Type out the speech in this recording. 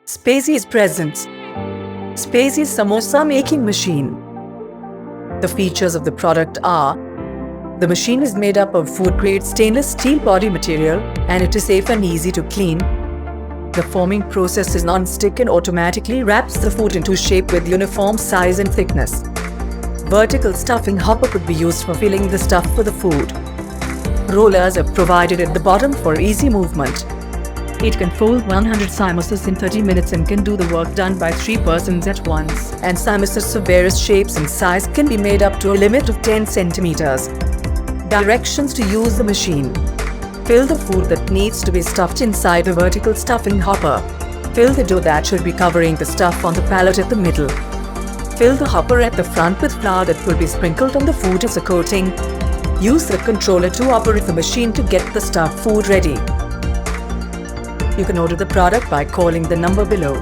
SPAZIES presents SPAZIES Samosa Making Machine. The features of the product are: the machine is made up of food-grade stainless steel body material and it is safe and easy to clean. The forming process is non-stick and automatically wraps the food into shape with uniform size and thickness. Vertical stuffing hopper could be used for filling the stuff for the food. Rollers are provided at the bottom for easy movement. It can fold 100 samosas in 30 minutes and can do the work done by 3 persons at once. And samosas of various shapes and size can be made up to a limit of 10 centimeters. Directions to use the machine: fill the food that needs to be stuffed inside the vertical stuffing hopper. Fill the dough that should be covering the stuff on the pallet at the middle. Fill the hopper at the front with flour that will be sprinkled on the food as a coating. Use the controller to operate the machine to get the stuffed food ready. You can order the product by calling the number below.